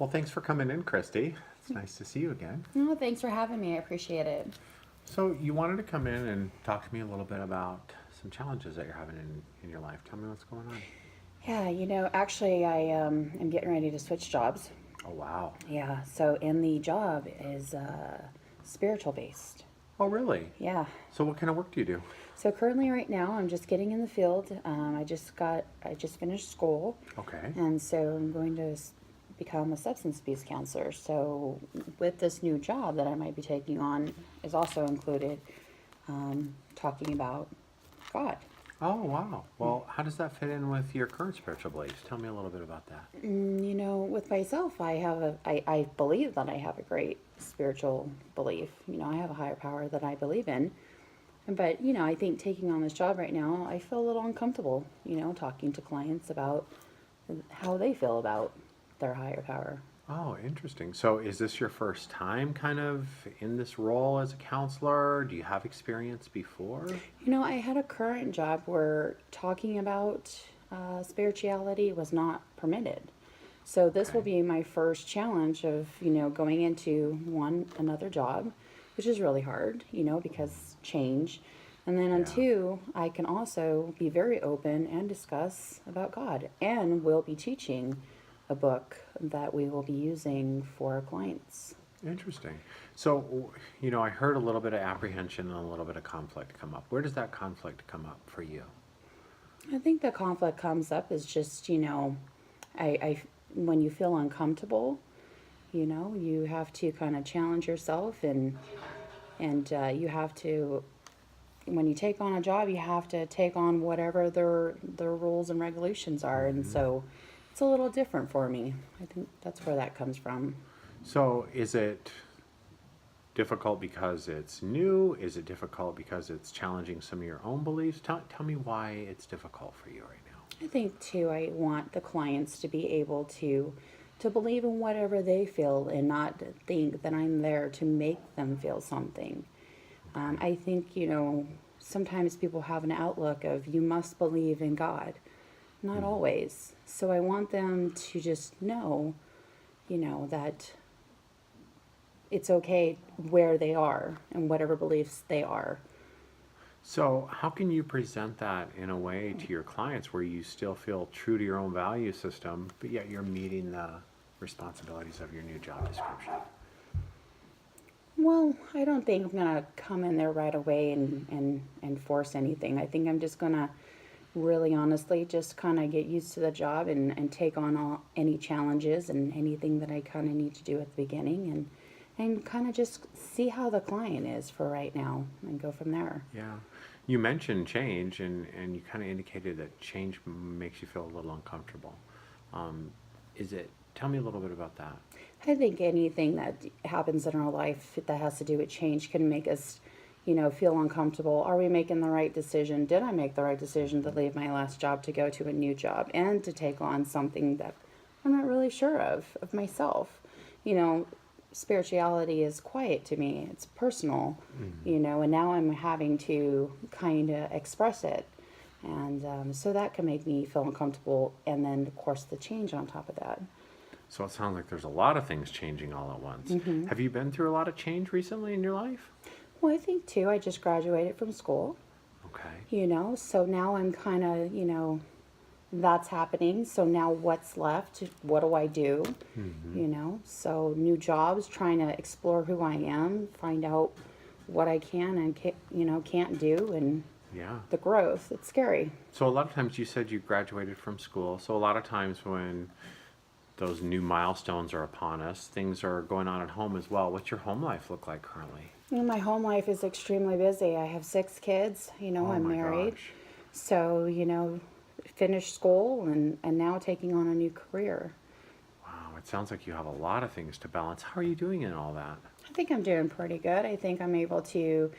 Well, thanks for coming in, Christy. It's nice to see you again. No, thanks for having me. I appreciate it. So, you wanted to come in and talk to me a little bit about some challenges that you're having in your life. Tell me what's going on. Yeah, actually, I am getting ready to switch jobs. Oh, wow. Yeah, so and the job is spiritual based. Oh, really? Yeah. So, what kind of work do you do? So currently, right now, I'm just getting in the field. I just finished school, Okay. and so I'm going to become a substance abuse counselor. So with this new job that I might be taking on, is also included talking about God. Oh, wow. Well, how does that fit in with your current spiritual beliefs? Tell me a little bit about that. With myself, I believe that I have a great spiritual belief. I have a higher power that I believe in. But, I think taking on this job right now, I feel a little uncomfortable, talking to clients about how they feel about their higher power. Oh, interesting. So, is this your first time kind of in this role as a counselor? Do you have experience before? I had a current job where talking about spirituality was not permitted. So this will Okay. be my first challenge of, going into another job, which is really hard, because change. And then on Yeah. two, I can also be very open and discuss about God. And we'll be teaching a book that we will be using for our clients. Interesting. So, I heard a little bit of apprehension and a little bit of conflict come up. Where does that conflict come up for you? I think the conflict comes up is just, I when you feel uncomfortable, you have to kind of challenge yourself and you have to when you take on a job, you have to take on whatever their rules and regulations are, and Hmm. so it's a little different for me. I think that's where that comes from. So, is it difficult because it's new? Is it difficult because it's challenging some of your own beliefs? Tell me why it's difficult for you right now. I think too, I want the clients to be able to believe in whatever they feel and not think that I'm there to make them feel something. Okay. I think, sometimes people have an outlook of you must believe in God. Not Hmm. always. So I want them to just know, that it's okay where they are and whatever beliefs they are. So, how can you present that in a way to your clients where you still feel true to your own value system, but yet you're meeting the responsibilities of your new job description? Well, I don't think I'm going to come in there right away and force anything. I think I'm just going to really honestly just kind of get used to the job and take on any challenges and anything that I kind of need to do at the beginning and kind of just see how the client is for right now and go from there. Yeah. You mentioned change, and you kind of indicated that change makes you feel a little uncomfortable. Is it, tell me a little bit about that. I think anything that happens in our life that has to do with change can make us, feel uncomfortable. Are we making the right decision? Did I make the right decision to leave my last job to go to a new job and to take on something that I'm not really sure of myself? You know, Spirituality is quiet to me. It's personal, Hmm. and now I'm having to kind of express it. And so that can make me feel uncomfortable. And then, of course, the change on top of that. So it sounds like there's a lot of things changing all at once. hmm Have you been through a lot of change recently in your life? Well, I think too, I just graduated from school, Okay. so now I'm kind of, that's happening. So now what's left? What do I do? Hmm. So new jobs, trying to explore who I am, find out what I can and can't do, and Yeah. the growth. It's scary. So a lot of times you said you graduated from school. So a lot of times when those new milestones are upon us, things are going on at home as well. What's your home life look like currently? My home life is extremely busy. I have 6 kids. Oh I'm my married. gosh. So, finished school and now taking on a new career. Wow, it sounds like you have a lot of things to balance. How are you doing in all that? I think I'm doing pretty good. I think I'm able to,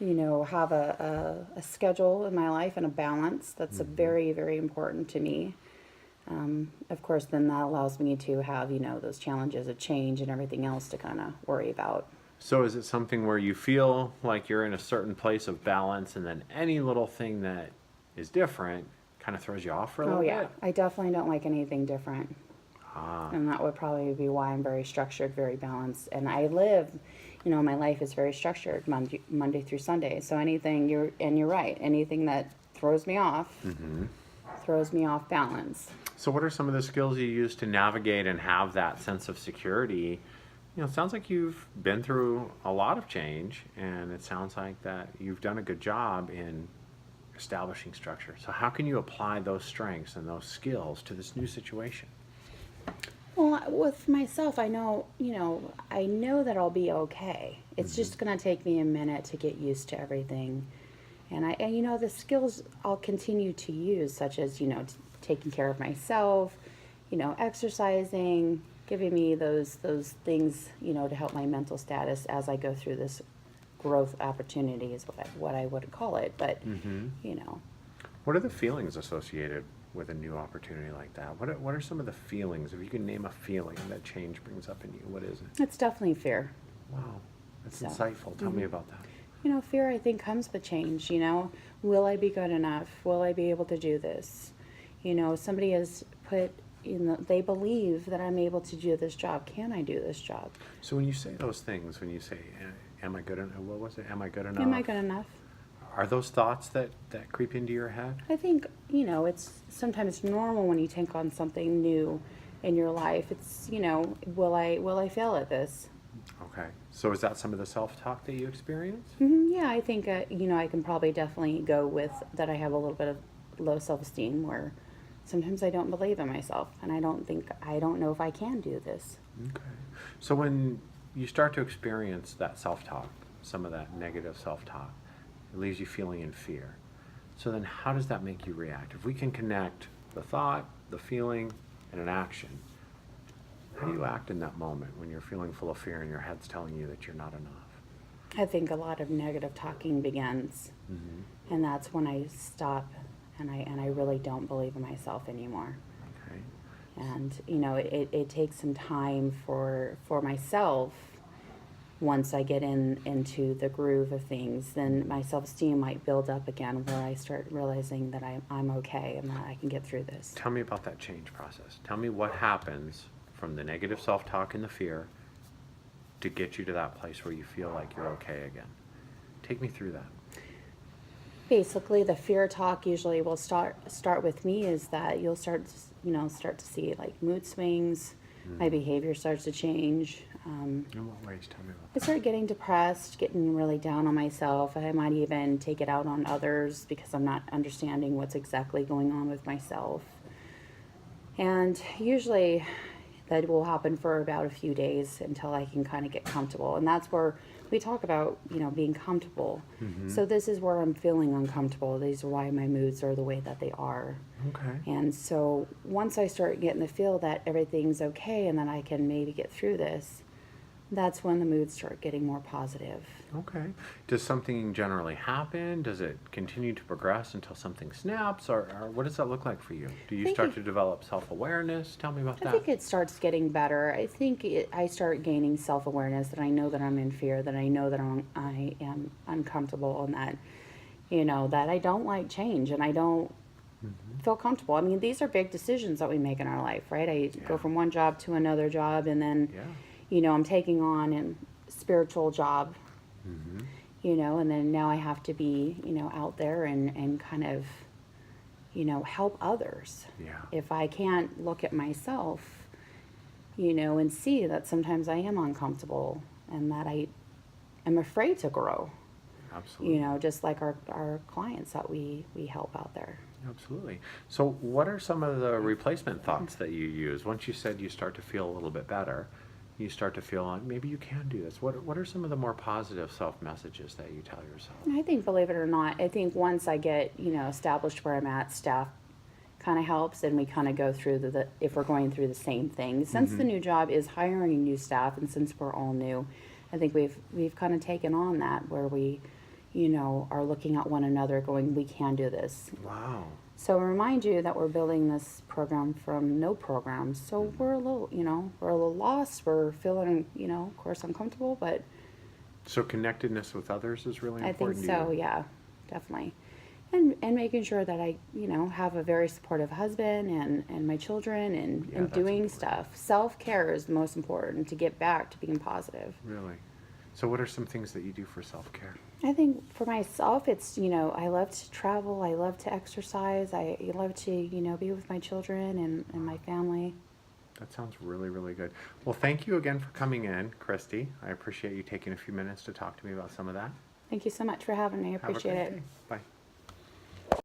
have a schedule in my life and a balance. That's a Hmm. very, very important to me. Of course, then that allows me to have, those challenges of change and everything else to kind of worry about. So is it something where you feel like you're in a certain place of balance and then any little thing that is different kind of throws you off for a Oh, little yeah. bit? I definitely don't like anything different. Ah, And that would probably be why I'm very structured, very balanced. And I live, my life is very structured Monday through Sunday. So you're right, anything that throws me off, throws me off balance. so what are some of the skills you use to navigate and have that sense of security? It sounds like you've been through a lot of change, and it sounds like that you've done a good job in establishing structure. So how can you apply those strengths and those skills to this new situation? Well, with myself, I know that I'll be okay. It's just going to take me a minute to get used to everything. And the skills I'll continue to use, such as, taking care of myself, exercising, giving me those things, to help my mental status as I go through this growth opportunity is what I would call it. But, What are the feelings associated with a new opportunity like that? What are some of the feelings? If you can name a feeling that change brings up in you, what is it? it's definitely fear. Wow, that's So, insightful. Tell me about that. Fear I think comes with change, Will I be good enough? Will I be able to do this? Somebody has put, they believe that I'm able to do this job. Can I do this job? So when you say those things, when you say, am I good enough? What was it? Am I good enough? Am I good enough? Are those thoughts that creep into your head? I think, it's sometimes normal when you take on something new in your life. It's, will I fail at this? Okay. So is that some of the self-talk that you experience? Yeah, I think, I can probably definitely go with that. I have a little bit of low self-esteem where sometimes I don't believe in myself and I don't know if I can do this. Okay. So when you start to experience that self-talk, some of that negative self-talk, it leaves you feeling in fear. So then how does that make you react? If we can connect the thought, the feeling, and an action, how do you act in that moment when you're feeling full of fear and your head's telling you that you're not enough? I think a lot of negative talking begins, and that's when I stop and I really don't believe in myself anymore. Okay. And it takes some time for myself. Once I get into the groove of things, then my self-esteem might build up again, where I start realizing that I'm okay and that I can get through this. Tell me about that change process. Tell me what happens from the negative self-talk and the fear to get you to that place where you feel like you're okay again. Take me through that. Basically, the fear talk usually will start with me is that you'll start to see like mood swings. My behavior starts to change. In what ways? Tell me about I start getting depressed, getting really down on myself. I might even take it out on others because I'm not understanding what's exactly going on with myself. And usually that will happen for about a few days until I can kind of get comfortable. And that's where we talk about, being comfortable. So this is where I'm feeling uncomfortable. These are why my moods are the way that they are. Okay. And so once I start getting the feel that everything's okay and that I can maybe get through this, that's when the moods start getting more positive. Okay. Does something generally happen? Does it continue to progress until something snaps? Or what does that look like for you? Do you think start to develop self-awareness? Tell me about I that. think it starts getting better. I think I start gaining self-awareness that I know that I'm in fear, that I know that I am uncomfortable, and that, that I don't like change and I don't feel comfortable. I mean, these are big decisions that we make in our life, right? I go from one job to another job, and then, Yeah. I'm taking on a spiritual job, and then now I have to be, out there and kind of, help others. Yeah. If I can't look at myself, and see that sometimes I am uncomfortable and that I am afraid to grow, Absolutely. just like our clients that we help out there. Absolutely. So what are some of the replacement thoughts that you use? Once you said you start to feel a little bit better, you start to feel like maybe you can do this. What are some of the more positive self-messages that you tell yourself? I think, believe it or not, I think once I get, established where I'm at, staff kind of helps, and we kind of go through if we're going through the same thing. Since the new job is hiring new staff, and since we're all new, I think we've kind of taken on that where we, are looking at one another going, we can do this. Wow. So remind you that we're building this program from no program. So we're a little lost. We're feeling, of course, uncomfortable, but So connectedness with others is really I think important so, to you? yeah, definitely. And making sure that I, have a very supportive husband and my children and, Yeah, and that's doing important. stuff. Self-care is the most important to get back to being positive. Really. So what are some things that you do for self-care? I think for myself, it's, I love to travel. I love to exercise. I love to, be with my children and my family. That sounds really, really good. Well, thank you again for coming in, Christy. I appreciate you taking a few minutes to talk to me about some of that. Thank you so much for having me. I Have a appreciate great it. day. Bye.